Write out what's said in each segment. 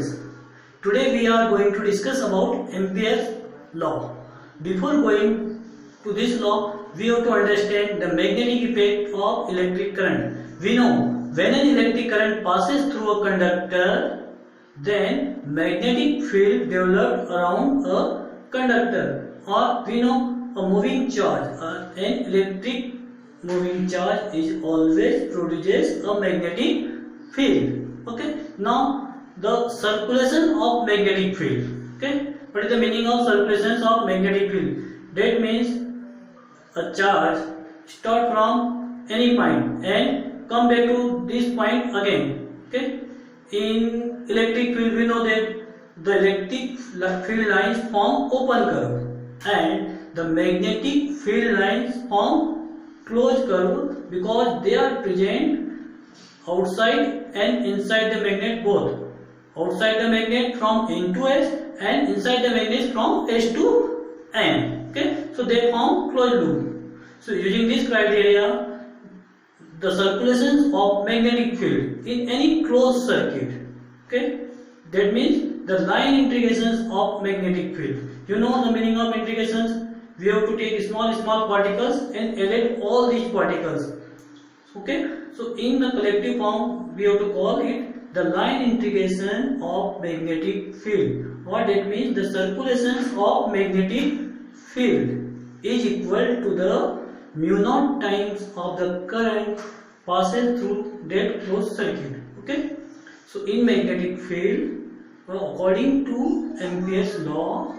students, today we are going to discuss about Ampere's law. Before going to this law, we have to understand the magnetic effect of electric current. We know when an electric current passes through a conductor, then magnetic field developed around a conductor, or we know a moving charge. An electric moving charge is always produces a magnetic field. Okay, now the circulation of magnetic field. Okay, what is the meaning of circulation of magnetic field? That means a charge start from any point and come back to this point again. Okay, in electric field we know that the electric field lines form open curve and the magnetic field lines form closed curve because they are present outside and inside the magnet both. Outside the magnet from N to S and inside the magnet from S to N. Okay, so they form closed loop. So using this criteria, the circulation of magnetic field in any closed circuit. Okay, that means the line integrations of magnetic field. You know the meaning of integrations. We have to take small particles and elect all these particles. Okay, so in the collective form we have to call it the line integration of magnetic field. What that means, the circulations of magnetic field is equal to the mu naught times of the current passes through that closed circuit. Okay, so in magnetic field, according to Ampere's law,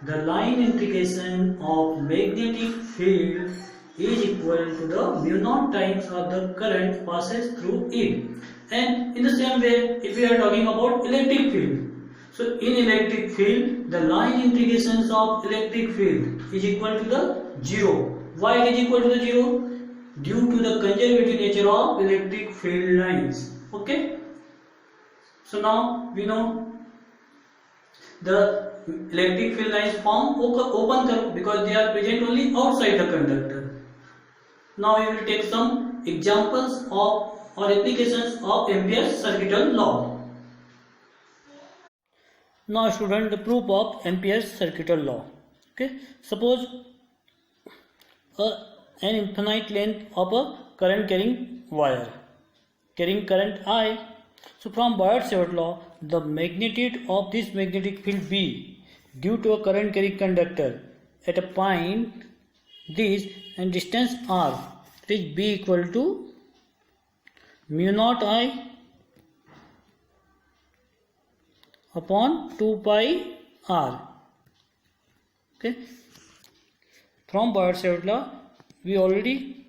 the line integration of magnetic field is equal to the mu naught times of the current passes through it. And in the same way, if we are talking about electric field, so in electric field, the line integrations of electric field is equal to the 0. Why it is equal to the 0? Due to the conservative nature of electric field lines. Okay, so now we know the electric field lines form open curve because they are present only outside the conductor. Now we will take some examples of or applications of Ampere's circuital law. Now student, the proof of Ampere's circuital law. Okay, suppose an infinite length of a current carrying wire carrying current I. So from Biot-Savart law, the magnitude of this magnetic field B due to a current carrying conductor at a point this and distance r, it is B equal to mu naught I upon 2 pi r. Okay, from Biot-Savart law we already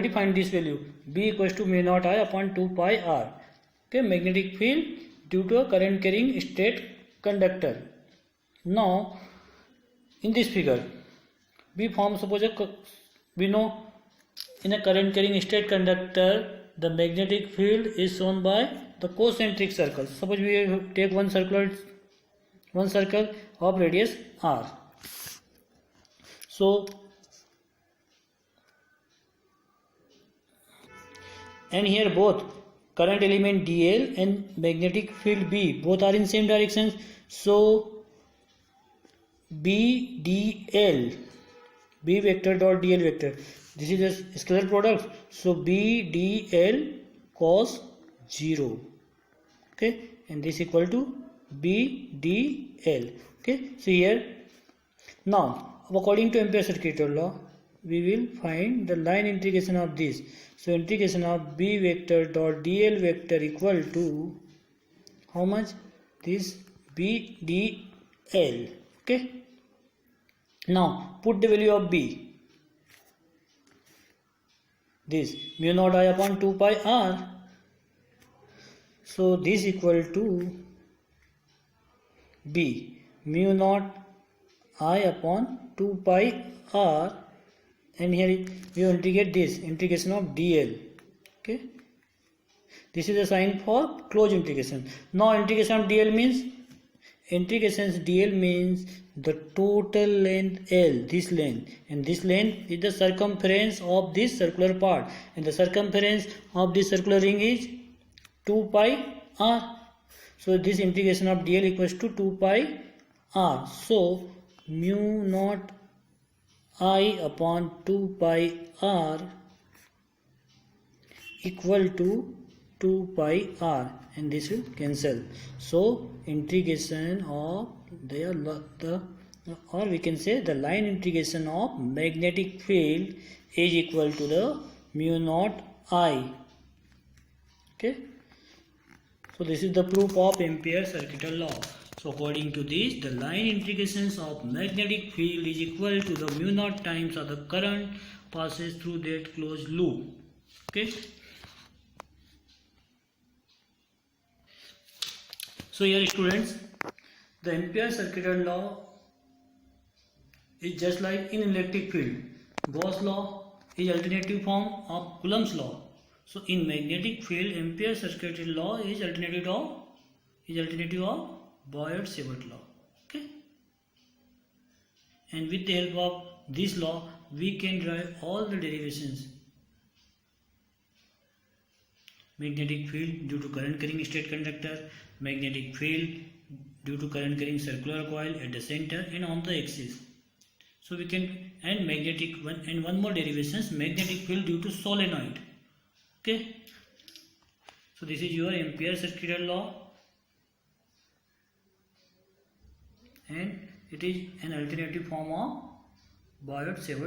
find this value, B equals to mu naught I upon 2 pi r. Okay, magnetic field due to a current carrying straight conductor. Now in this figure we form, suppose we know in a current carrying straight conductor the magnetic field is shown by the concentric circles. Suppose we take one circle of radius r. So and here both current element dl and magnetic field B both are in same directions. So B vector dot dl vector, this is a scalar product, so B dl cos 0. Okay, and this equal to B dl. Okay, so here now according to Ampere's circuital law we will find the line integration of this. So integration of B vector dot dl vector equal to how much? This B dl. Okay, now put the value of B, this mu naught I upon 2 pi r. So this equal to B mu naught I upon 2 pi r, and here we integrate this integration of dl. Okay, this is a sign for closed integration. Now integration of dl means the total length L, this length, and this length is the circumference of this circular part, and the circumference of this circular ring is 2 pi r. So this integration of dl equals to 2 pi r. So mu naught I upon 2 pi r equal to 2 pi r, and this will cancel. So integration of or we can say the line integration of magnetic field is equal to the mu naught I. Okay. So this is the proof of Ampere's circuital law. So according to this, the line integrations of magnetic field is equal to the mu naught times of the current passes through that closed loop. Okay. So here students, the Ampere's circuital law is just like in electric field. Gauss law is alternative form of Coulomb's law. So in magnetic field, Ampere's circuital law is alternative of Biot-Savart law. Okay. And with the help of this law, we can derive all the derivations. Magnetic field due to current carrying straight conductor, magnetic field due to current carrying circular coil at the center and on the axis. So we can, and one more derivations, magnetic field due to solenoid. Okay. So this is your Ampere's circuital law, and it is an alternative form of Biot-Savart